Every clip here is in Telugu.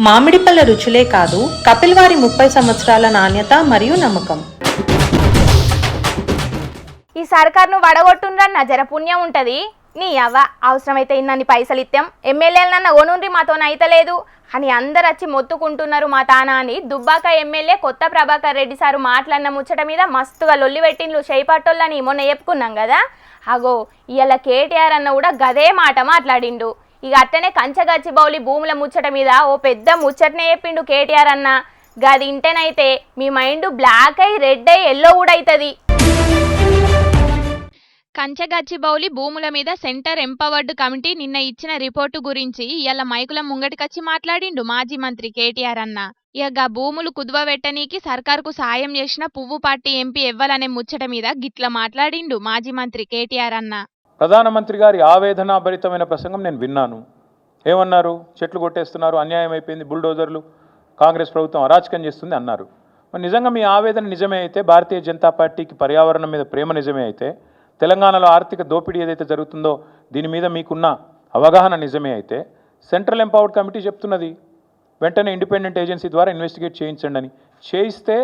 మామిడిపళ్ళ రుచులే కాదు, కపిల్ వారి 30 సంవత్సరాల నాణ్యత మరియు నమ్మకం. ఈ సర్కార్ను వడగొట్టుండ్రన్న జర పుణ్యం ఉంటది. నీ అవ్వ అవసరమైతే ఇన్నన్ని పైసలు ఇత్తాం, ఎమ్మెల్యేలన్న ఓనుండ్రి మాతోన అయితలేదు అని అందరు వచ్చి మొత్తుకుంటున్నారు మా తాన అని దుబ్బాక ఎమ్మెల్యే కొత్త ప్రభాకర్ రెడ్డి సారు మాట్లాడిన ముచ్చట మీద మస్తుగా లొల్లి పెట్టిండ్లు చేపట్టోళ్ళని మొన్న చెప్పుకున్నాం కదా. అగో ఇవాళ కేటీఆర్ అన్న కూడా గదే మాట మాట్లాడిండు. ఇక అట్టనే కంచగచ్చిబౌలి భూముల ముచ్చట మీద ఓ పెద్ద ముచ్చటనే చెప్పిండు కేటీఆర్ అన్న. గది ఇంటేనైతే మీ మైండ్ బ్లాక్ అయి రెడ్ అయి ఎల్లో కూడా అవుతుంది. కంచగచ్చిబౌలి భూముల మీద సెంటర్ ఎంపవర్డ్ కమిటీ నిన్న ఇచ్చిన రిపోర్టు గురించి ఇవాళ మైకుల ముంగటికొచ్చి మాట్లాడిండు మాజీ మంత్రి కేటీఆర్ అన్న. ఇక భూములు కుదువబెట్టనీకి సర్కారుకు సాయం చేసిన పువ్వు పార్టీ ఎంపీ ఎవ్వలనే ముచ్చట మీద గిట్ల మాట్లాడిండు మాజీ మంత్రి కేటీఆర్ అన్న. ప్రధానమంత్రి గారి ఆవేదనాభరితమైన ప్రసంగం నేను విన్నాను. ఏమన్నారు? చెట్లు కొట్టేస్తున్నారు, అన్యాయం అయిపోయింది, బుల్డోజర్లు, కాంగ్రెస్ ప్రభుత్వం అరాచకం చేస్తుంది అన్నారు. మరి నిజంగా మీ ఆవేదన నిజమే అయితే, భారతీయ జనతా పార్టీకి పర్యావరణం మీద ప్రేమ నిజమే అయితే, తెలంగాణలో ఆర్థిక దోపిడీ ఏదైతే జరుగుతుందో దీని మీద మీకున్న అవగాహన నిజమే అయితే, సెంట్రల్ ఎంపవర్డ్ కమిటీ చెప్తున్నది వెంటనే ఇండిపెండెంట్ ఏజెన్సీ ద్వారా ఇన్వెస్టిగేట్ చేయించండి అని. చేయిస్తే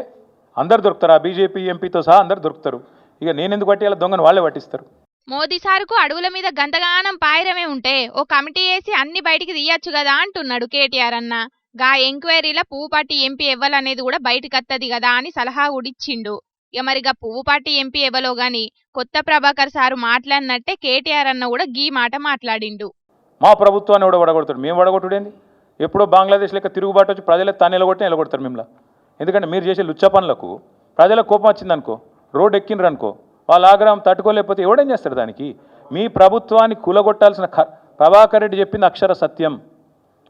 అందరు దొరుకుతారు, ఆ బీజేపీ ఎంపీతో సహా అందరు దొరుకుతారు. ఇక నేనెందుకు పట్టేయాలి? దొంగను వాళ్ళే పట్టిస్తారు. మోదీ సారుకు అడవుల మీద గంతగానం పాయిరమే ఉంటే ఓ కమిటీ వేసి అన్ని బయటికి తీయచ్చు కదా అంటున్నాడు కేటీఆర్ అన్న. గా ఎంక్వైరీల పువ్వుపాటి ఎంపీ ఎవ్వలనేది కూడా బయటకత్తది కదా అని సలహా ఉడిచ్చిండు. ఇక మరిగా పువ్వుపాటి ఎంపీ ఎవ్వలో గాని కొత్త ప్రభాకర్ సారు మాట్లాడినట్టే కేటీఆర్ అన్న కూడా గీ మాట మాట్లాడిండు. మా ప్రభుత్వాన్ని కూడా వడగొడతాడు. మేము వడగొట్టుడేంది? ఎప్పుడో బంగ్లాదేశ్ లెక్క తిరుగుబాటు వచ్చి ప్రజలే తాను నిలగొడతారు మిమ్మల్ని. ఎందుకంటే మీరు చేసే లుచ్చ పనులకు ప్రజలకు కోపం వచ్చిందనుకో, రోడ్డు ఎక్కినరు అనుకో, వాళ్ళ ఆగ్రహం తట్టుకోలేకపోతే ఎవడేం చేస్తాడు దానికి? మీ ప్రభుత్వాన్ని కూలగొట్టాల్సిన ప్రభాకర్ రెడ్డి చెప్పింది అక్షర సత్యం.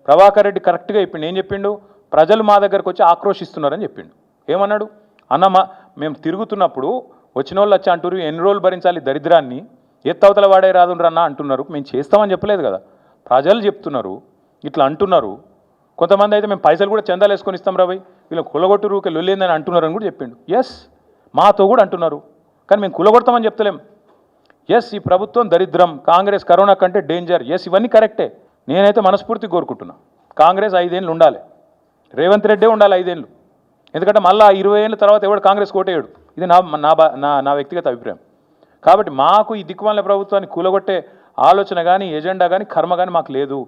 ప్రభాకర్ రెడ్డి కరెక్ట్గా చెప్పిండు. ఏం చెప్పిండు? ప్రజలు మా దగ్గరకు వచ్చి ఆక్రోషిస్తున్నారని చెప్పిండు. ఏమన్నాడు? అన్న మేము తిరుగుతున్నప్పుడు వచ్చిన వాళ్ళు వచ్చి అంటారు, ఎన్ని రోజులు భరించాలి దరిద్రాన్ని, ఎత్తవతల వాడే రాదుండ్రన్నా అంటున్నారు. మేము చేస్తామని చెప్పలేదు కదా, ప్రజలు చెప్తున్నారు, ఇట్లా అంటున్నారు. కొంతమంది అయితే మేము పైసలు కూడా చందాలు వేసుకొని ఇస్తాం రాబోయ్, వీళ్ళని కులగొట్టు రూకే లొల్లేందని అంటున్నారు అని కూడా చెప్పిండు. ఎస్, మాతో కూడా అంటున్నారు, కానీ మేము కులగొడతామని చెప్తలేం. ఎస్, ఈ ప్రభుత్వం దరిద్రం, కాంగ్రెస్ కరోనా కంటే డేంజర్. ఎస్, ఇవన్నీ కరెక్టే. నేనైతే మనస్ఫూర్తిగా కోరుకుంటున్నా కాంగ్రెస్ 5 ఏళ్ళు ఉండాలి, రేవంత్ రెడ్డే ఉండాలి 5 ఏళ్ళు. ఎందుకంటే మళ్ళీ 20 ఏళ్ళ తర్వాత ఎవడు కాంగ్రెస్ కోటేయడు. ఇది నా వ్యక్తిగత అభిప్రాయం. కాబట్టి మాకు ఈ దిక్కుమాల ప్రభుత్వాన్ని కూలగొట్టే ఆలోచన కానీ ఎజెండా కానీ కర్మ కానీ మాకు లేదు.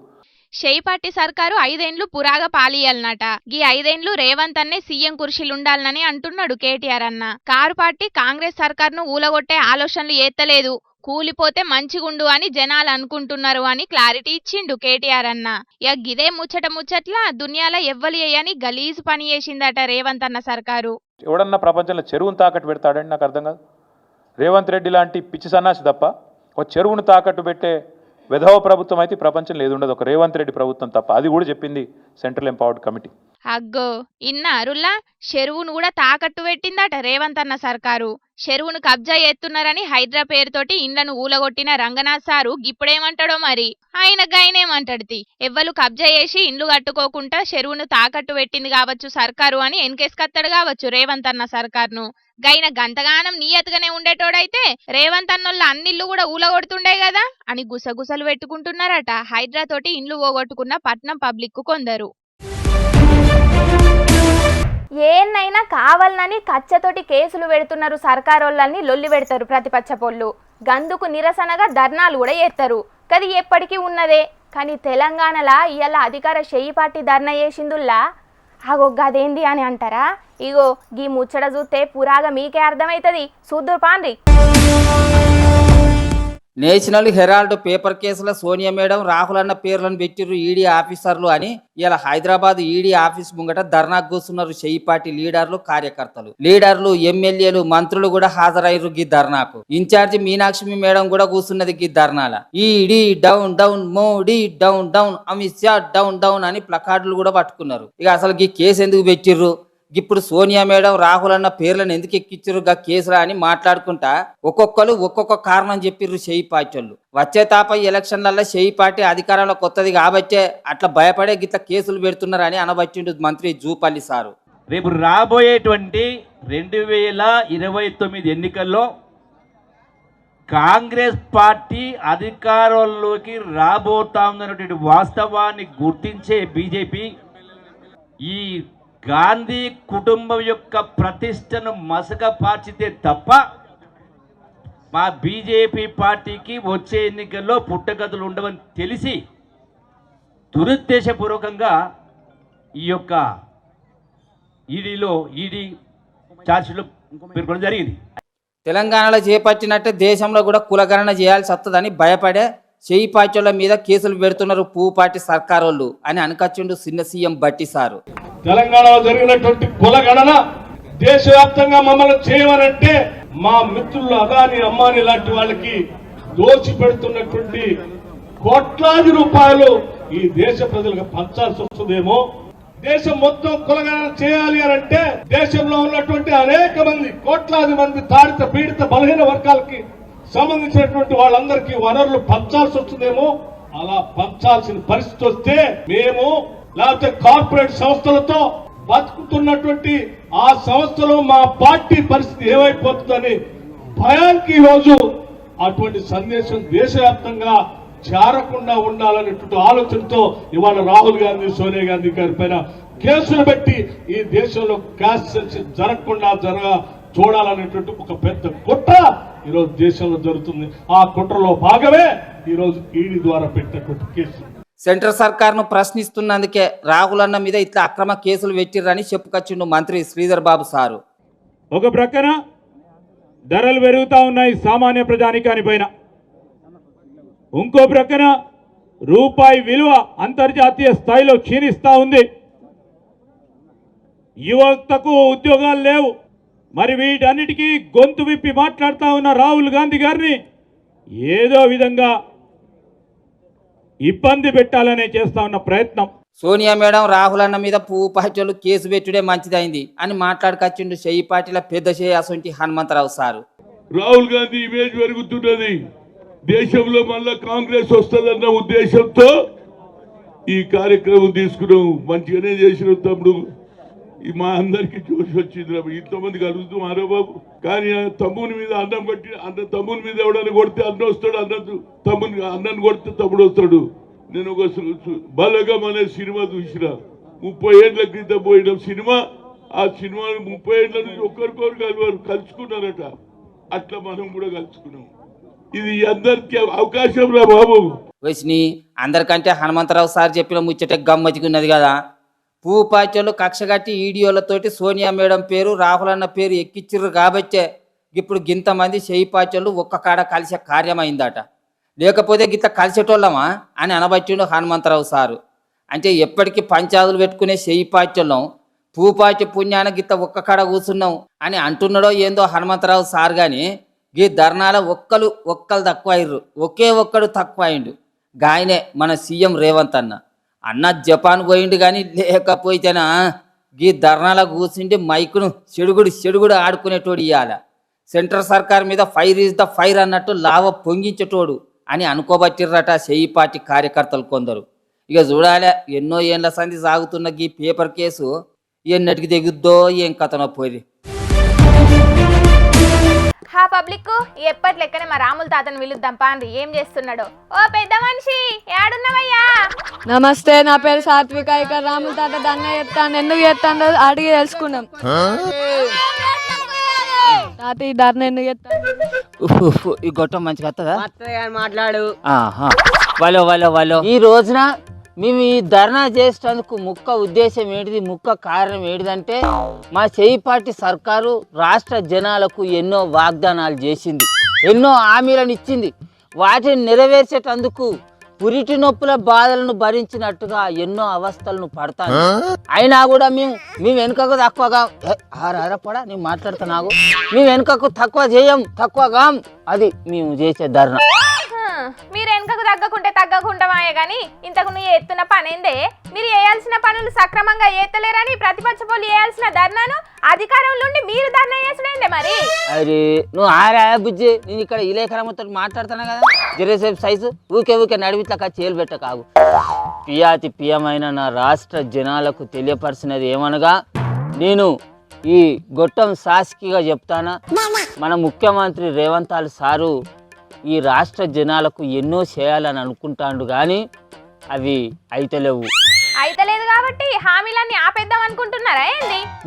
షేపాటి సర్కారు 5 ఏళ్లు పురాగా పాలియాలన్నట. గీ 5 ఏళ్లు రేవంత్ అన్నే సీఎం కుర్చీలుండాలని అంటున్నాడు కేటీఆర్ అన్న. కారు పార్టీ కాంగ్రెస్ సర్కార్ను ఊలగొట్టే ఆలోచనలు ఏత్తలేదు, కూలిపోతే మంచిగుండు అని జనాలు అనుకుంటున్నారు అని క్లారిటీ ఇచ్చిండు కేటీఆర్ అన్న. ఇక గిదే ముచ్చట్ల దునియాలో ఎవ్వలి అని గలీజు పని చేసిందట రేవంత్ అన్న సర్కారు. ఎవడన్నా ప్రపంచంలో చెరువును తాకట్టు పెడతాడని నాకు అర్థం కాదు. రేవంత్ రెడ్డి లాంటి పిచ్చి సన్నాసి తప్ప ఒక చెరువును తాకట్టు పెట్టే విధవ ప్రభుత్వం అయితే ప్రపంచం లేదు, ఉండదు, ఒక రేవంత్ రెడ్డి ప్రభుత్వం తప్ప. అది కూడా చెప్పింది సెంట్రల్ ఎంపవర్డ్ కమిటీ. అగ్గో ఇన్నారుల్లా చెరువును కూడా తాకట్టు పెట్టిందట రేవంత్ అన్న సర్కారు. చెరువును కబ్జా చేస్తున్నారని హైడ్రా పేరుతోటి ఇండ్లను ఊలగొట్టిన రంగనాథ్ సారు ఇప్పుడేమంటాడో మరి. ఆయన గైనేమంటాడుతి, ఎవ్వరు కబ్జా చేసి ఇండ్లు కట్టుకోకుండా చెరువును తాకట్టు పెట్టింది కావచ్చు సర్కారు అని ఎన్కేసుకత్తాడు కావచ్చు రేవంత్ అన్న సర్కార్ను. గైన గంతగానం నియతగానే ఉండేటోడైతే రేవంత్ అన్నోళ్ళ అన్నిళ్ళు కూడా ఊలగొడుతుండే కదా అని గుసగుసలు పెట్టుకుంటున్నారట హైడ్రా తోటి ఇండ్లు పోగొట్టుకున్న పట్నం పబ్లిక్ కొందరు. ఏన్నైనా కావాలని కచ్చతోటి కేసులు పెడుతున్నారు సర్కారోళ్ళని లొల్లి పెడతారు ప్రతిపక్ష పొల్లు. గందుకు నిరసనగా ధర్నాలు కూడా చేస్తారు. కది ఎప్పటికీ ఉన్నదే. కానీ తెలంగాణలో ఇవాళ అధికార షెయ్యి పార్టీ ధర్నా చేసిందుల్లా ఆగో గదేంది అని అంటారా? ఇగో గీ ముచ్చట చూస్తే పురాగా మీకే అర్థమవుతుంది. చూద్దురు పాండ్రి. నేషనల్ హెరాల్డ్ పేపర్ కేసులో సోనియా మేడం, రాహుల్ అన్న పేర్లను పెట్టిర్రు ఈడీ ఆఫీసర్లు అని ఇలా హైదరాబాద్ ఈడీ ఆఫీస్ ముంగట ధర్నాకు కూర్చున్నారు షెయ్యి పార్టీ లీడర్లు, కార్యకర్తలు. లీడర్లు, ఎమ్మెల్యేలు, మంత్రులు కూడా హాజరయ్యారు గీ ధర్నాకు. ఇన్ఛార్జి మీనాక్షి మేడం కూడా కూర్చున్నది గీ ధర్నాల. ED down down, Modi down down, Amit Shah down down అని ప్లకార్డులు కూడా పట్టుకున్నారు. ఇక అసలు గీ కేసు ఎందుకు పెట్టిర్రు, ఇప్పుడు సోనియా మేడం, రాహుల్ అన్న పేర్లను ఎందుకు ఎక్కించారు గా కేసురా అని మాట్లాడుకుంటా ఒక్కొక్కరు ఒక్కొక్క కారణం చెప్పిర్రు షెయ్యి పార్టీ వాళ్ళు. వచ్చే తాప ఎలక్షన్లలో షెయ్యి పార్టీ అధికారంలో కొత్తది కాబట్టే అట్లా భయపడే గిట్ల కేసులు పెడుతున్నారని అనబట్టిండు మంత్రి జూపల్లి సారు. రేపు రాబోయేటువంటి 2029 ఎన్నికల్లో కాంగ్రెస్ పార్టీ అధికారంలోకి రాబోతా ఉందన్నటువంటి వాస్తవాన్ని గుర్తించే బీజేపీ ఈ గాంధీ కుటుంబం యొక్క ప్రతిష్టను మసకపార్చితే తప్ప మా బీజేపీ పార్టీకి వచ్చే ఎన్నికల్లో పుట్టగతులు ఉండవని తెలిసి దురుద్దేశపూర్వకంగా ఈ యొక్క ఈడీ ఛార్జ్షీట్లో పేర్కొనడం జరిగింది. తెలంగాణలో చేపట్టినట్టే దేశంలో కూడా కులగణన చేయాల్సి వస్తుందని భయపడే చేయి పార్టీల మీద కేసులు పెడుతున్నారు పువ్వుపాటి సర్కారోళ్ళు అని అనకచ్చిండు చిన్న సీఎం బట్టి సారు. తెలంగాణలో జరిగినటువంటి కులగణన దేశవ్యాప్తంగా మమ్మల్ని చేయమనంటే మా మిత్రులు అదాని అమ్మాని లాంటి వాళ్ళకి దోచి పెడుతున్నటువంటి కోట్లాది రూపాయలు ఈ దేశ ప్రజలకు పంచాల్సి వస్తుందేమో. దేశం మొత్తం కులగణన చేయాలి అని అంటే దేశంలో ఉన్నటువంటి అనేక మంది కోట్లాది మంది తాడిత పీడిత బలహీన వర్గాలకి సంబంధించినటువంటి వాళ్ళందరికీ వనరులు పంచాల్సి వస్తుందేమో. అలా పంచాల్సిన పరిస్థితి వస్తే మేము లేకపోతే కార్పొరేట్ సంస్థలతో బతుకుతున్నటువంటి ఆ సంస్థలో మా పార్టీ పరిస్థితి ఏమైపోతుందని భయానికి ఈరోజు అటువంటి సందేశం దేశవ్యాప్తంగా చేరకుండా ఉండాలనేటువంటి ఆలోచనతో ఇవాళ రాహుల్ గాంధీ సోనియా గాంధీ గారి పైన కేసులు పెట్టి ఈ దేశంలో క్యాస్ట్ సెన్సస్ జరగకుండా చూడాలనేటువంటి ఒక పెద్ద కుట్ర ఈరోజు దేశంలో జరుగుతుంది. ఆ కుట్రలో భాగమే ఈరోజు ఈడీ ద్వారా పెట్టినటువంటి కేసు. సెంట్రల్ సర్కార్ను ప్రశ్నిస్తున్నందుకే రాహుల్ అన్న మీద ఇట్లా అక్రమ కేసులు పెట్టిర్రని చెప్పుకొచ్చిండు మంత్రి శ్రీధర్ బాబు సారు. ఒక ప్రక్కన ధరలు పెరుగుతూ ఉన్నాయి సామాన్య ప్రజానికాని పైన, ఇంకో ప్రక్కన రూపాయి విలువ అంతర్జాతీయ స్థాయిలో క్షీణిస్తూ ఉంది, యువతకు ఉద్యోగాలు లేవు. మరి వీటన్నిటికీ గొంతు విప్పి మాట్లాడుతూ ఉన్న రాహుల్ గాంధీ గారిని ఏదో విధంగా ఇబ్బంది పెట్టాలనే చేస్తా ఉన్న ప్రయత్నం. సోనియా మేడం రాహుల్ అన్న మీద పువ్వుపాటిలు కేసు పెట్టుడే మంచిదైంది అని మాట్లాడుకొచ్చిండు చెయ్యి పార్టీల పెద్ద చేయాసంటి హనుమంతరావు సారు. రాహుల్ గాంధీ ఇమేజ్ పెరుగుతున్నది, దేశంలో మళ్ళా కాంగ్రెస్ వస్తుందన్న ఉద్దేశంతో ఈ కార్యక్రమం తీసుకున్నాం. మంచిగానే చేసిన తమ్ముడు, మా అందరికి జోషి వచ్చింది. ఇంతమందికి అడుగుతున్నారో బాబు, కానీ తమ్ముని మీద అన్నం కొట్టి తమ్ముని మీద ఎవడని కొడితే అన్న వస్తాడు, అన్నను కొడితే తమ్ముడు వస్తాడు. నేను ఒక బలగం అనే సినిమా చూసిన, 30 ఏళ్ల క్రితం పోయిన సినిమా. ఆ సినిమా 30 ఏళ్ల నుంచి ఒకరికొకరు కలుసుకున్నారట. అట్లా మనం కూడా కలుసుకున్నాం. ఇది అందరికి అవకాశం రా బాబు. వచ్చినాయి అందరికంటే హనుమంతరావు సార్ చెప్పిన ముచ్చట గమ్మతికున్నది కదా. పువ్వుపాటిలు కక్షగట్టి ఈడియోలతోటి సోనియా మేడం పేరు రాహుల్ అన్న పేరు ఎక్కిచ్చిర్రు కాబట్టే ఇప్పుడు గింతమంది చెయ్యి పార్టీలు ఒక్క కాడ కలిసే కార్యమైందట. లేకపోతే గిట్ల కలిసేటోళ్ళమా అని అనబట్టిండు హనుమంతరావు సారు. అంటే ఎప్పటికీ పంచాదులు పెట్టుకునే చెయ్యి పార్టీలం పువ్వుపాటి పుణ్యాన గిత్త ఒక్క కాడ కూర్చున్నాం అని అంటున్నాడో ఏందో హనుమంతరావు సార్ కానీ గీ ధర్నాల ఒక్కలు తక్కువ అయ్యారు, ఒకే ఒక్కడు తక్కువ అయిండు. గాయనే మన సీఎం రేవంత్ అన్న జపాన్ పోయిండు కానీ లేకపోతేనా గీ ధర్నాల కూర్చుండి మైకును చెడుగుడు ఆడుకునేటోడు ఇయ్యాల. సెంట్రల్ సర్కార్ మీద ఫైర్ ఈజ్ ద ఫైర్ అన్నట్టు లావ పొంగించేటోడు అని అనుకోబట్టిర్రట చెయ్యి పార్టీ కార్యకర్తలు కొందరు. ఇక చూడాలే ఎన్నో ఏళ్ల సంధి సాగుతున్న గీ పేపర్ కేసు ఎన్నటికి తెగుద్దో ఏం కథనో పోయి. హా పబ్లిక్ ఎప్పటి లెక్కనే మా రాముల తాతను పిలుద్దాం పాండ్రి, ఏం చేస్తున్నాడో. ఓ పెద్ద మనిషి ఏడున్నావయ్యా? నమస్తే, నా పేరు సాత్విక. ఇక్కడ రాముల తాత దండ ఎత్తాను, ఎందుకు ఎత్తాను అడిగి తెలుసుకున్నాం. తాత ఈ ధర్నా ఎందుకు ఎత్తాను? ఈ గొట్టం మంచిగా వస్తుందా? మాట్లాడు. వాళ్ళు ఈ రోజున మేము ఈ ధర్నా చేసేందుకు ముఖ్య ఉద్దేశం ఏంటిది, ముఖ్య కారణం ఏంటిదంటే మా చెయ్యి పార్టీ సర్కారు రాష్ట్ర జనాలకు ఎన్నో వాగ్దానాలు చేసింది, ఎన్నో హామీలను ఇచ్చింది. వాటిని నెరవేర్చేటందుకు పురిటి నొప్పుల బాధలను భరించినట్టుగా ఎన్నో అవస్థలను పడతాను. అయినా కూడా మేము వెనుకకు తక్కువగా ఆరాపడా నేను మాట్లాడుతున్నాగు, మేము వెనుకకు తక్కువగా అది మేము చేసే ధర్నా. మీరు వెనుకకు తగ్గకుంటామాయే గాని ఇంతకు నువ్వు ఎత్తున్న పనేందే? మీరు చేయాల్సిన పనులు సక్రమంగా ఏతలేరని ప్రతిపక్ష పోలు చేయాల్సిన ధర్నాను అధికారంలో ఉండి మీరు ధర్నా చేసుడండి. మరి అరే నువ్వు ఆరా బుజ్జి, నేను ఇక్కడ ఇలేకరమ్మతో మాట్లాడుతున్నా కదా, జరేసేపు సైజు ఊకే నడివిట్లకా చేలు పెట్టకాగు. పియమైన నా రాష్ట్ర జనాలకు తెలియపరిచినది ఏమనగా, నేను ఈ గొట్టం సాస్కిగా చెప్తానా, మన ముఖ్యమంత్రి రేవంత్ సారు ఈ రాష్ట్ర జనాలకు ఎన్నో చేయాలని అనుకుంటాడు కానీ అవి అయితలేదు కాబట్టి హామీలన్నీ ఆపేద్దాం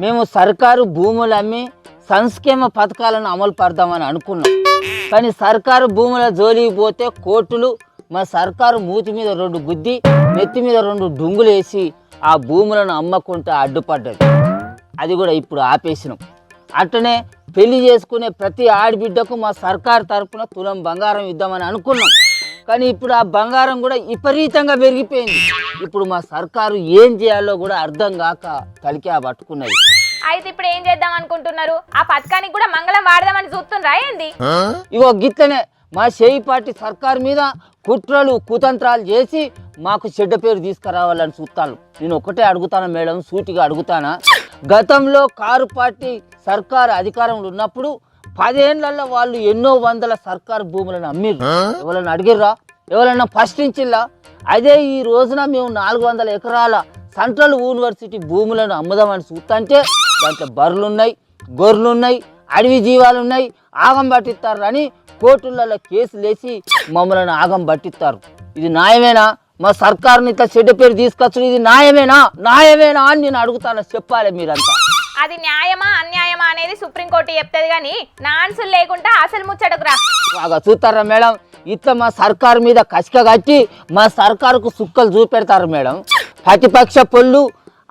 మేము సర్కారు భూములు అమ్మి సంక్షేమ పథకాలను అమలు పడదామని అనుకున్నాం. కానీ సర్కారు భూముల జోలికి పోతే కోర్టులు మా సర్కారు మూతి మీద 2 గుద్ది నెత్తి మీద 2 డుంగులు వేసి ఆ భూములను అమ్మకుంటే అడ్డుపడ్డది. అది కూడా ఇప్పుడు ఆపేసినాం. అట్లనే పెళ్లి చేసుకునే ప్రతి ఆడబిడ్డకు మా సర్కారు తరపున తులం బంగారం ఇద్దామని అనుకున్నాం. కానీ ఇప్పుడు ఆ బంగారం కూడా విపరీతంగా పెరిగిపోయింది. ఇప్పుడు మా సర్కారు ఏం చేయాలో కూడా అర్థం కాక తలికా పట్టుకున్నది. అయితే ఇప్పుడు ఏం చేద్దాం అనుకుంటున్నారు? ఆ పథకానికి కూడా మంగళం వాడదామని చూస్తుండ్రా ఏంది? ఇగో గిట్లనే మా చేయి పార్టీ సర్కారు మీద కుట్రలు కుతంత్రాలు చేసి మాకు చెడ్డ పేరు తీసుకురావాలని చూస్తాను. నేను ఒకటే అడుగుతాను మేడం, సూటిగా అడుగుతానా, గతంలో కారు పార్టీ సర్కారు అధికారంలో ఉన్నప్పుడు 10 ఏళ్లలో వాళ్ళు ఎన్నో వందల సర్కారు భూములను అమ్మిర్రు. ఎవరైనా అడిగిర్రా? ఎవరైనా ప్రశ్నించిల్లా? అదే ఈ రోజున మేము 400 ఎకరాల సెంట్రల్ యూనివర్సిటీ భూములను అమ్ముదామని చూస్తుంటే దాంట్లో బర్రెలున్నాయి, గొర్రెలున్నాయి, అడవి జీవాలున్నాయి, ఆగం పట్టిస్తారు అని కోర్టులలో కేసులు వేసి మమ్మల్ని ఆగం పట్టిస్తారు. ఇది న్యాయమేనా? మా సర్కారుని ఇట్లా చెడ్డ పేరు తీసుకొచ్చు, ఇది న్యాయమేనా అని నేను అడుగుతాను, చెప్పాలి మీరంతా. అది న్యాయమా అన్యాయమా అనేది సుప్రీంకోర్టు చెప్తుంది, కానీ నాన్సులు లేకుండా అసలు ముచ్చటకు రా. బాగా చూస్తారా మేడం? ఇట్లా మా సర్కారు మీద కసిక కట్టి మా సర్కారుకు సుక్కలు చూపెడతారు మేడం. ప్రతిపక్ష పొల్లు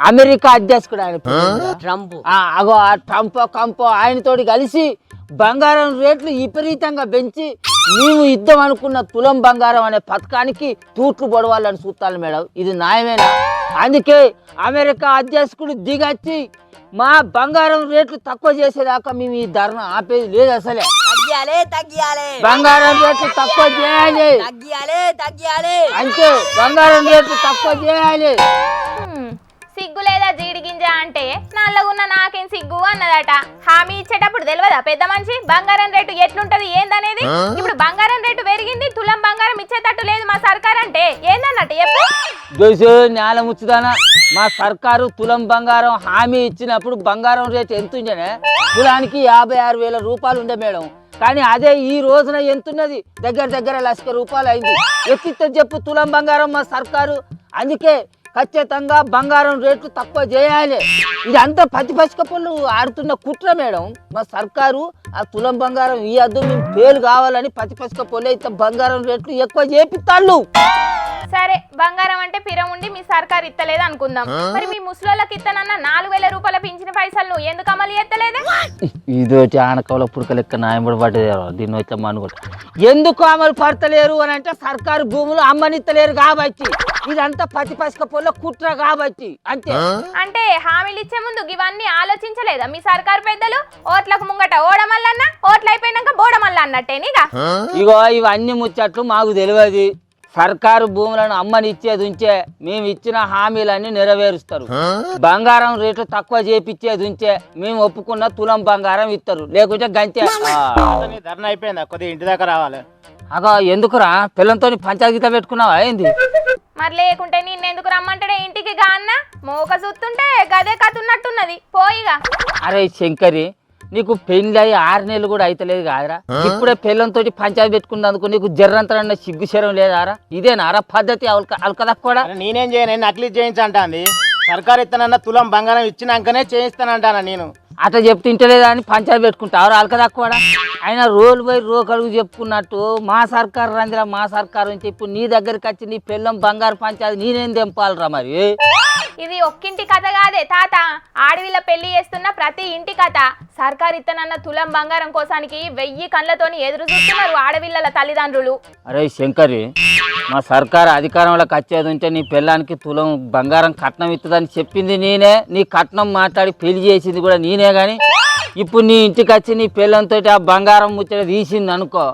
అమెరికా అధ్యక్షుడు ఆయన ట్రంప్, అగో ఆ ట్రంప్ కంపో ఆయనతోటి కలిసి బంగారం రేట్లు విపరీతంగా పెంచి మేము ఇద్దాం అనుకున్న తులం బంగారం అనే పథకానికి తూట్లు పొడవాలని చూస్తాను మేడం. ఇది న్యాయమేనా? అందుకే అమెరికా అధ్యక్షుడు దిగచ్చి మా బంగారం రేట్లు తక్కువ చేసేదాకా మేము ఈ ధరను ఆపేది లేదు. అసలే బంగారం రేట్లు తక్కువ చేయాలి, అంటే బంగారం రేట్లు తక్కువ చేయాలి. సిగ్గు లేదా జీడి గింజ అంటే నల్లగున్న నాకేం సిగ్గు అన్నదట. హామీ ఇచ్చేటప్పుడు తెలియదా పెద్ద మనిషి బంగారం రేటు ఎట్లుంటది ఏందనేది? ఇప్పుడు బంగారం రేటు పెరిగింది, తులం బంగారం ఇచ్చేటట్టు లేదు మా సర్కార్ అంటే ఏందన్నట్టు చెప్పు. నేల ముచ్చుదానా, మా సర్కారు తులం బంగారం హామీ ఇచ్చినప్పుడు బంగారం రేటు ఎంత ఉండేనే? తులానికి 56,000 రూపాయలు ఉండే మేడం. కానీ అదే ఈ రోజున ఎంతున్నది? దగ్గర ₹1,00,000 అయింది. ఎత్తితే చెప్పు తులం బంగారం మా సర్కారు. అందుకే ఖచ్చితంగా బంగారం రేట్లు తక్కువ చేయాలి. ఇదంతా ప్రతిపక్ష పనులు ఆడుతున్న కుట్ర మేడం. మా సర్కారు ఆ తులం బంగారం ఇవ్వద్దు, మేము పేరు కావాలని ప్రతిపక్ష పనులు అయితే బంగారం రేట్లు ఎక్కువ చేపిస్తాళ్ళు. సరే, బంగారం అంటే పిరం ఉండి మీ సర్కారు ఇత్తలేదు అనుకుందాం. మరి మీ ముసలోళ్ళకి ఇత్తనన్న 4,000 రూపాయల పింఛన పైసలు నువ్వు ఎందుకు అమలు చేస్తలేదే? ఇదోటి ఆనకవల పుడక లెక్క న్యాయపడి పడ్డది. దీన్ని వచ్చి మనుగోడు ఎందుకు అమలు పడతలేరు అని అంటే సర్కారు భూములు అమ్మనిత్తలేరు కాబట్టి, ఇదంతా ప్రతిపక్ష పనుల కుట్ర కాబట్టి అంతే. అంటే హామీలు ఇచ్చే ముందు ఇవన్నీ ఆలోచించలేదా మీ సర్కారు పెద్దలు? ఓట్లకు ముంగట ఓడమల్లన్నా, ఓట్లు అయిపోయినాక బోడమల్ల అన్నట్టేనిగా. ఇగో ఇవన్నీ ముచ్చట్లు మాకు తెలియదు. సర్కారు భూములను అమ్మనిచ్చేది ఉంచే మేము ఇచ్చిన హామీలన్నీ నెరవేరుస్తారు. బంగారం రేటు తక్కువ చేపిచ్చేది ఉంచే మేము ఒప్పుకున్న తులం బంగారం ఇస్తారు, లేకుంటే గంతే. ధర్నా అయిపోయిందా? కొద్దిగా ఇంటి దాకా రావాలి. అగో ఎందుకురా? పిల్లలతో పంచాయతీత పెట్టుకున్నావా ఏంది? మరి లేకుంటే నిన్నెందుకు రమ్మంటాడే ఇంటికి గా అన్న? మోక చూస్తుంటే గదే కతున్నట్టున్నది పోయిగా. అరే శంకరి, నీకు పెళ్లి అయ్యి 6 నెలలు కూడా అయితలేదు కాదురా? ఇప్పుడే పిల్లలతో పంచాయతీ పెట్టుకున్నందుకు నీకు జర్రంతరన్న సిగ్గు శరం లేదారా? ఇదేనారా పద్ధతి? అల్కదక్కుడా నేనేం చేయను, నకిలీ చేయించంటాంది సర్కారు. ఇస్తానన్న తులం బంగారం ఇచ్చినాకనే చేయిస్తానంటానా నేను. అట్లా చెప్తుంటలేదా అని పంచాయతీ పెట్టుకుంటావు అల్కదక్కుడా? అయినా రోలు పోయి రోకడుగు చెప్పుకున్నట్టు మా సర్కారు రందిరా, మా సర్కారు అని చెప్పు నీ దగ్గరికి వచ్చి నీ పిల్లం బంగారు పంచాయతీ నేనేం తెంపాలరా? మరి ఇది ఒక్కింటి కథ కాదే తాత, ఆడవిళ్ళ పెళ్లి చేస్తున్న ప్రతి ఇంటి కథ. సర్కారు ఇత్తనన్న తులం బంగారం కోసానికి 1000 కళ్ళతోని ఎదురు చూస్తున్నారు ఆడవిళ్ళ తల్లిదండ్రులు. అరే శంకరి, మా సర్కారు అధికారంలోకి వచ్చేది ఉంటే నీ పిల్లానికి తులం బంగారం కట్నం ఇస్తుందని చెప్పింది నేనే, నీ కట్నం మాట్లాడి పెళ్లి చేసింది కూడా నేనే. కానీ ఇప్పుడు నీ ఇంటికి వచ్చి నీ పిల్లంతో ఆ బంగారం ముచ్చట తీసింది అనుకో,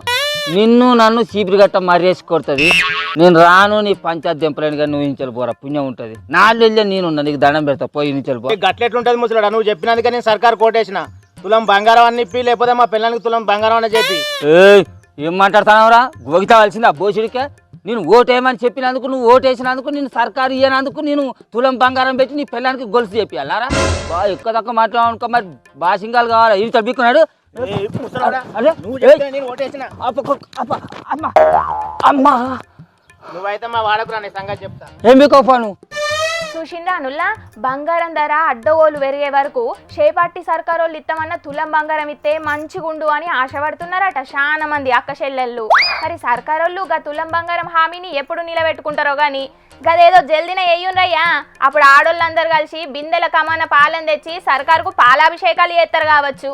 నిన్ను నన్ను చీపురు గట్ట మర్రేసి కొడుతుంది. నేను రాను, నీ పంచాయతీ దింపలేను. కానీ నువ్వు ఇంచెలు పోరా, పుణ్యం ఉంటుంది. నాలుగు నేనున్నా, నీకు దండం పెడతా, పోయి ఇంచెలు పో. గట్లెట్లుంటది ముసలాడా? నువ్వు చెప్పినందుకే నేను సర్కారు కోటేసిన తులం బంగారం అని ఇప్పి, లేకపోతే మా పిల్లలకి తులం బంగారం అని చెప్పి. ఏం మాట్లాడుతున్నావురా? గోగితావాల్సింది ఆ బోసుడికే. నేను ఓటేయమని చెప్పినందుకు, నువ్వు ఓటేసినందుకు, నేను సర్కారు ఇయ్యనందుకు నేను తులం బంగారం పెట్టి నీ పిల్లలకి గొలుసు చెప్పాలారా? బా ఎక్కువ తక్కువ మాట్లాడుకో, మరి బాసింగాలు కావాలా? ఇది తబ్బిక్కున్నాడు. నువ్వైతే మా వాడకురా, నీ సంగతి చెప్తా. ఏం బీకోఫా నువ్వు? చూసిండ్రా అనుల్లా బంగారం ధర అడ్డగోలు పెరిగే వరకు షేపార్టీ సర్కార్ వాళ్ళు ఇస్తామన్న తులం బంగారం ఇస్తే మంచిగుండు అని ఆశపడుతున్నారట చాలా మంది అక్క చెల్లెళ్ళు. మరి సర్కార్ వాళ్ళు గా తులం బంగారం హామీని ఎప్పుడు నిలబెట్టుకుంటారో గాని గదేదో జల్దిన ఎయ్యుండ్రయ్యా. అప్పుడు ఆడోళ్ళందరూ కలిసి బిందెల కమాన పాలను తెచ్చి సర్కారుకు పాలాభిషేకాలు చేస్తారు కావచ్చు.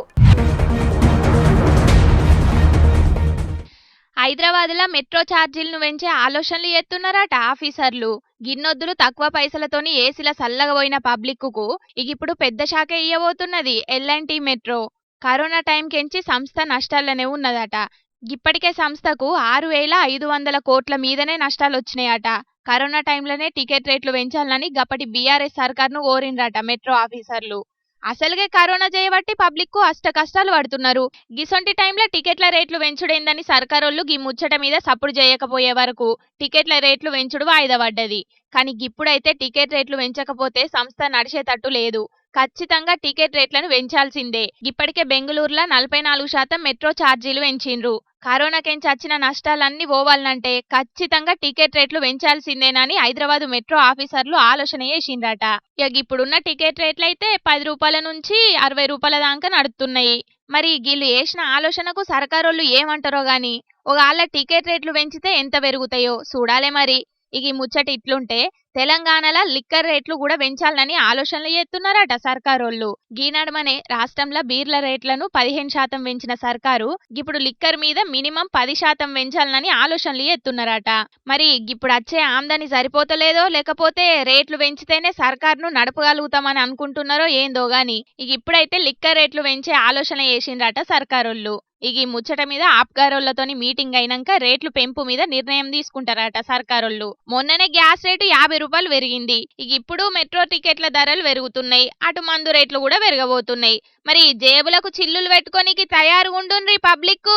హైదరాబాద్లో మెట్రో ఛార్జీలను పెంచే ఆలోచనలు చేస్తున్నారట ఆఫీసర్లు. గిన్నొద్దులు తక్కువ పైసలతోని ఏసీల సల్లగా పోయిన పబ్లిక్కు ఇప్పుడు పెద్ద శాఖ ఇయ్యబోతున్నది ఎల్ఎన్టీ మెట్రో. కరోనా టైంకెంచి సంస్థ నష్టాలనే ఉన్నదట. ఇప్పటికే సంస్థకు 6,500 కోట్ల మీదనే నష్టాలు వచ్చినాయట. కరోనా టైంలోనే టికెట్ రేట్లు పెంచాలని గప్పటి బీఆర్ఎస్ సర్కార్ను కోరిండ్రట మెట్రో ఆఫీసర్లు. అసలుగే కరోనా చేయబట్టి పబ్లిక్ కు అష్ట కష్టాలు పడుతున్నారు. గిసొంటి టైంలో టికెట్ల రేట్లు పెంచుడేందని సర్కారోళ్ళు గీ ముచ్చట మీద సప్పుడు చేయకపోయే వరకు టికెట్ల రేట్లు పెంచుడు వాయిదా పడ్డది. కానీ ఇప్పుడైతే టికెట్ రేట్లు పెంచకపోతే సంస్థ నడిచేటట్టు లేదు. ఖచ్చితంగా టికెట్ రేట్లను పెంచాల్సిందే. ఇప్పటికే బెంగళూరులో 44% మెట్రో ఛార్జీలు పెంచిండ్రు. కరోనాకెంచి వచ్చిన నష్టాలన్నీ పోవాలంటే ఖచ్చితంగా టికెట్ రేట్లు పెంచాల్సిందేనని హైదరాబాద్ మెట్రో ఆఫీసర్లు ఆలోచన చేసిండ్రట. ఇప్పుడున్న టికెట్ రేట్లు అయితే 10 రూపాయల నుంచి 60 రూపాయల దాకా నడుస్తున్నాయి. మరి వీళ్ళు వేసిన ఆలోచనకు సర్కారోళ్ళు ఏమంటారో గాని ఒకవేళ టికెట్ రేట్లు పెంచితే ఎంత పెరుగుతాయో చూడాలే. మరి ఈ ముచ్చట ఇట్లుంటే తెలంగాణలో లిక్కర్ రేట్లు కూడా పెంచాలని ఆలోచనలు చేస్తున్నారట సర్కారోళ్ళు. గీనడమనే రాష్ట్రంలో బీర్ల రేట్లను 15% పెంచిన సర్కారు ఇప్పుడు లిక్కర్ మీద మినిమం 10% పెంచాలని ఆలోచనలు చేస్తున్నారట. మరి ఇప్పుడు వచ్చే ఆమ్దాని సరిపోతలేదో లేకపోతే రేట్లు పెంచితేనే సర్కారును నడపగలుగుతామని అనుకుంటున్నారో ఏందో గాని ఇప్పుడైతే లిక్కర్ రేట్లు పెంచే ఆలోచన చేసిండ్రట సర్కారోళ్ళు. ఈ ముచ్చట మీద ఆప్గారోళ్లతోని మీటింగ్ అయినాక రేట్లు పెంపు మీద నిర్ణయం తీసుకుంటారట సర్కారోళ్ళు. మొన్ననే గ్యాస్ రేటు 50 రూపాయలు పెరిగింది. ఇప్పుడు మెట్రో టికెట్ల ధరలు పెరుగుతున్నాయి. అటు మందు రేట్లు కూడా పెరగబోతున్నాయి. మరి జేబులకు చిల్లులు పెట్టుకోనికి తయారుగా ఉండుండ్రి పబ్లిక్.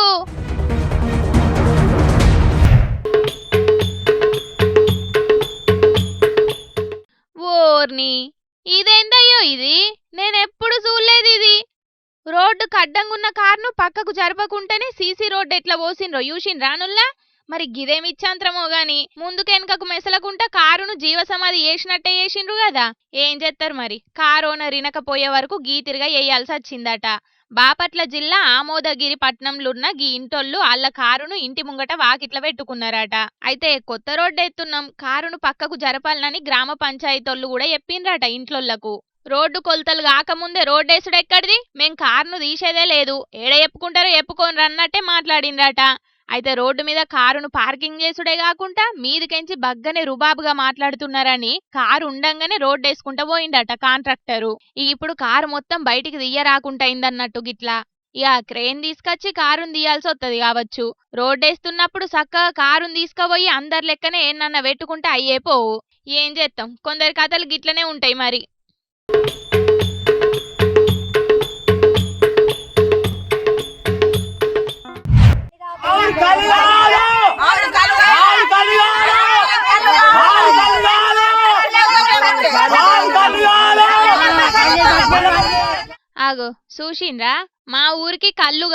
ఓర్ని ఇదేందయ్యో ఇది, నేనెప్పుడు చూడలేదు ఇది. రోడ్డుకు అడ్డంగున్న కారును పక్కకు జరపకుంటేనే సీసీ రోడ్డు ఎట్లా పోసిండ్రో చూసిండ్రా అనుల్లా. మరి గిదేమిచ్చాంత్రమో గాని ముందుకెనకకు మెసలకుంటా కారును జీవసమాధి చేసినట్టే చేసిండ్రు కదా. ఏం చేస్తారు మరి, కారు ఓనర్ ఇనకపోయే వరకు గీతిరిగా వేయాల్సి వచ్చిందట. బాపట్ల జిల్లా ఆమోదగిరి పట్నంలో ఉన్న గీ ఇంటోళ్ళు వాళ్ళ కారును ఇంటి ముంగట వాకిట్ల పెట్టుకున్నారట. అయితే కొత్త రోడ్డు ఎత్తున్నాం, కారును పక్కకు జరపాలని గ్రామ పంచాయతీలు కూడా చెప్పిండ్రట ఇంట్లోళ్లకు. రోడ్డు కొలతలు కాకముందే రోడ్డేసుడు ఎక్కడిది, మేం కారును తీసేదే లేదు, ఏడ చెప్పుకుంటారో చెప్పుకోని రన్నట్టే మాట్లాడిండ్రట. అయితే రోడ్డు మీద కారును పార్కింగ్ చేసుడే కాకుండా మీదికెంచి బగ్గనే రుబాబుగా మాట్లాడుతున్నారని కారు ఉండంగానే రోడ్డు వేసుకుంటా పోయిండట కాంట్రాక్టరు. ఇప్పుడు కారు మొత్తం బయటికి తీయరాకుండా అయిందన్నట్టు గిట్లా. క్రేన్ తీసుకొచ్చి కారును తీయాల్సి వస్తుంది కావచ్చు. రోడ్డేస్తున్నప్పుడు చక్కగా కారును తీసుకుపోయి అందరి లెక్కనే ఏమన్నా పెట్టుకుంటే అయ్యేపోవు. ఏం చేస్తాం, కొందరి కథలు గిట్లనే ఉంటాయి మరి. ఆగో చూసిండ్రా, మా ఊరికి కళ్ళు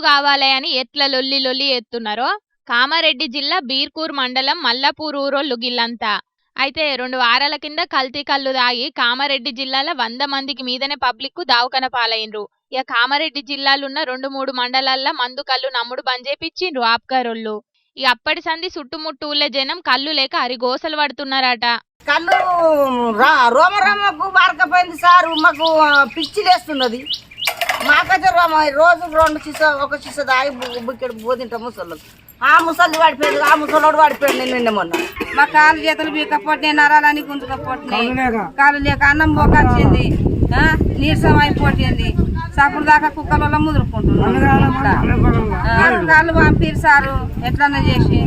కావాలి అని ఎట్లా లొల్లి ఎత్తున్నారో. కామారెడ్డి జిల్లా బీర్కూర్ మండలం మల్లాపూర్ ఊరోళ్ళు గిల్లంతా. అయితే 2 వారాల కింద కల్తీ కళ్ళు దాగి కామారెడ్డి జిల్లాలో 100 మందికి మీదనే పబ్లిక్ దావకన పాలైనరు. కామారెడ్డి జిల్లాలున్న 2-3 మండలాల్లో మందు కళ్ళు నమ్ముడు బంద్ చేపించిండ్రు ఆప్గారోళ్ళు. అప్పటి సంది చుట్టుముట్టు ఊళ్ళ జనం కళ్ళు లేక అరిగోసలు పడుతున్నారట. కళ్ళు రోమకు వారకపోయింది సార్, మాకు పిచ్చి లేస్తున్నది. మాకైతే రోజు 2 సీసా 1 సీసా దాగి బుక్కెడు బోధింటాం ముసళ్ళు. ఆ ముసలి పడిపోయింది, ఆ ముసలోడు పడిపోయింది నిన్న మొన్న. మా కాళ్ళు చేతులు బీకపోతే నరాలని గుంజుకపోతున్నాయి. కాళ్ళు లేక అన్నం పోకొచ్చింది, నీరసం అయిపోతుంది. సప్పుడు దాకా కుక్కల ముదురుకుంటున్నాం. కాళ్ళు పంపిరు సారు ఎట్లన్నా చేసి.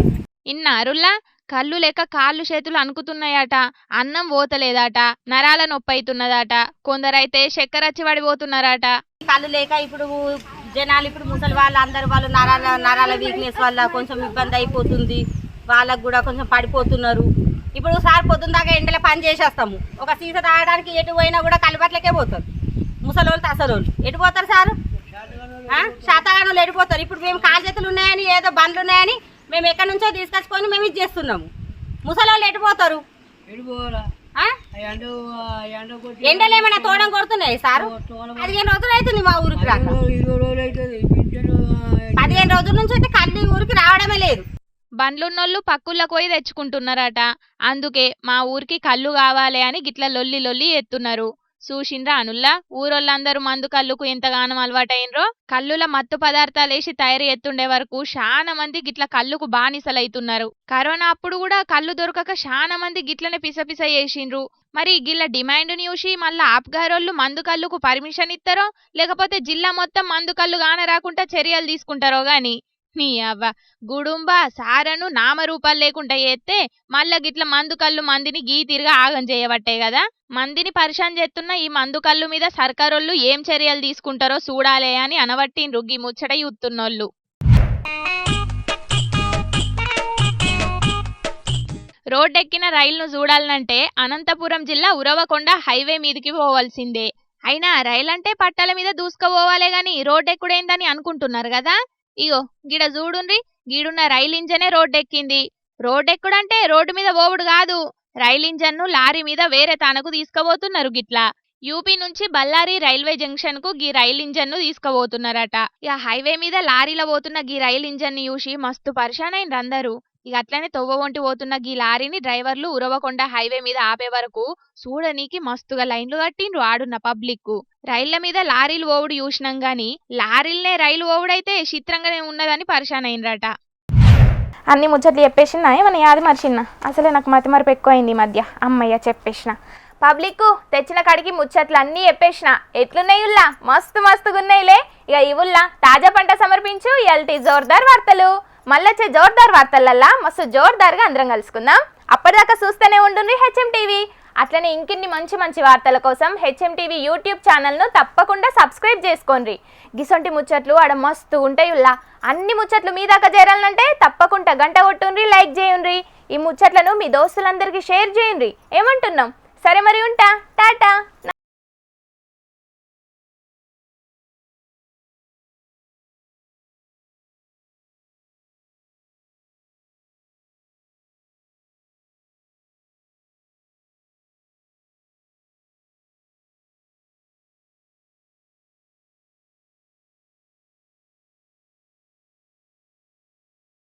ఇన్నారులా కళ్ళు లేక కాళ్ళు చేతులు అనుకుతున్నాయట, అన్నం పోతలేదట, నరాల నొప్పి అవుతున్నదట, కొందరైతే చక్కెర వచ్చి పడిపోతున్నారట. కళ్ళు లేక ఇప్పుడు జనాలు ఇప్పుడు ముసలి వాళ్ళు నరాల వీక్నెస్ వల్ల కొంచెం ఇబ్బంది అయిపోతుంది. వాళ్ళకు కూడా కొంచెం పడిపోతున్నారు. ఇప్పుడు సార్ పొద్దున్న దాకా ఎండలో పని చేసేస్తాము. ఒక సీసా తాగడానికి ఎటు పోయినా కూడా కలబట్లకే పోతారు ముసలి వాళ్ళు తసలోళ్ళు. ఎటు పోతారు సారు, శాతగానులు ఎడిపోతారు. ఇప్పుడు మేము కాలు చేతులు ఉన్నాయని ఏదో బండ్లు ఉన్నాయని మేము ఎక్కడి నుంచో తీసుకొచ్చుకొని మేము ఇది చేస్తున్నాము. ముసలి వాళ్ళు ఎడిపోతారు. ఎండలు ఏమైనా తోడం కొడుతున్నాయి సారు? 15 రోజులు అవుతుంది మా ఊరికి రాక. 15 రోజుల నుంచి అయితే కళ్ళు ఊరికి రావడమే లేదు. బండ్లున్నోళ్ళు పక్కుళ్ళకు పోయి తెచ్చుకుంటున్నారట. అందుకే మా ఊరికి కళ్ళు కావాలి అని గిట్ల లొల్లి లొల్లి ఎత్తున్నారు. చూసిండ్రా అనుల్లా ఊరోళ్ళందరూ మందు కళ్ళుకు ఎంతగానో అలవాటైనరో. కళ్ళుల మత్తు పదార్థాలేసి తయారు ఎత్తుండే వరకు చాలా మంది గిట్ల కళ్ళుకు బానిసలైతున్నారు. కరోనా అప్పుడు కూడా కళ్ళు దొరకక చాలా మంది గిట్లనే పిసపిస చేసిండ్రు. మరి గిల్ల డిమాండ్ని చూసి మళ్ళా ఆప్గారోళ్ళు మందు కళ్ళుకు పర్మిషన్ ఇస్తారో లేకపోతే జిల్లా మొత్తం మందు కళ్ళు గాన రాకుండా చర్యలు తీసుకుంటారో గాని నీ అవ్వ గుడుంబ సారను నామరూపాలు లేకుండా చేస్తే మళ్ళా గిట్ల మందు కళ్ళు మందిని గీ తిరిగా ఆగం చేయబట్టే కదా. మందిని పరిశాన్ చేస్తున్న ఈ మందు కళ్ళు మీద సర్కారోళ్ళు ఏం చర్యలు తీసుకుంటారో చూడాలే అని అనబట్టిండ్రు గీ ముచ్చట యూత్తున్నోళ్ళు. రోడ్డెక్కిన రైలును చూడాలంటే అనంతపురం జిల్లా ఉరవకొండ హైవే మీదికి పోవాల్సిందే. అయినా రైలంటే పట్టాల మీద దూసుకుపోవాలే గాని రోడ్డెక్కుడైందని అనుకుంటున్నారు కదా. ఇగో గిడ చూడుండ్రి, గీడున్న రైలు ఇంజనే రోడ్డెక్కింది. రోడ్డెక్కుడంటే రోడ్డు మీద పోవుడు కాదు, రైలు ఇంజన్ను లారీ మీద వేరే తానకు తీసుకుపోతున్నారు. గిట్లా యూపీ నుంచి బళ్ళారి రైల్వే జంక్షన్ కు గీ రైలు ఇంజన్ ను తీసుకుపోతున్నారట. ఇక హైవే మీద లారీలో పోతున్న గీ రైలు ఇంజన్ ని చూసి మస్తు పరిశాన్ అయినరు అందరూ. ఇక అట్లనే తొవ్వ వంటి పోతున్న గీ లారీని డ్రైవర్లు ఉరవకొండ హైవే మీద ఆపే వరకు చూడనీకి మస్తుగా లైన్లు కట్టిండ్రు ఆడున్న పబ్లిక్. రైళ్ల మీద లారీలు ఓవుడు చూసినాం గాని లారీలనే రైలు ఓవుడైతే చిత్రంగానే ఉన్నదని పరిశాన్ అయినరట. అన్ని ముచ్చట్లు చెప్పేసినా ఏమన్నా యాది మర్చిన్నా? అసలే నాకు మతిమరుపు ఎక్కువైంది ఈ మధ్య. అమ్మయ్య చెప్పేసిన. పబ్లిక్ తెచ్చిన కాడికి ముచ్చట్లు అన్నీ చెప్పేసిన. ఎట్లున్నాయిల్లా? మస్తు మస్తుగున్నాయిలే. ఇక ఇవుల్లా తాజా పంట సమర్పించు ఎల్టీ జోర్దార్ వార్తలు. మళ్ళొచ్చే జోర్దార్ వార్తలల్లా మస్తు జోర్దార్గా అందరం కలుసుకుందాం. అప్పటిదాకా చూస్తూనే ఉండండి హెచ్ఎం టీవీ. అట్లనే ఇంకిన్ని మంచి మంచి వార్తల కోసం హెచ్ఎం టీవీ యూట్యూబ్ ఛానల్ను తప్పకుండా సబ్స్క్రైబ్ చేసుకోండి. గిసొంటి ముచ్చట్లు ఆడ మస్తు ఉంటాయుల్లా. అన్ని ముచ్చట్లు మీ దాకా చేరాలంటే తప్పకుండా గంట కొట్టుండ్రి, లైక్ చేయండి. ఈ ముచ్చట్లను మీ దోస్తులందరికీ షేర్ చేయండి. ఏమంటున్నాం? సరే మరి ఉంటా. టాటా.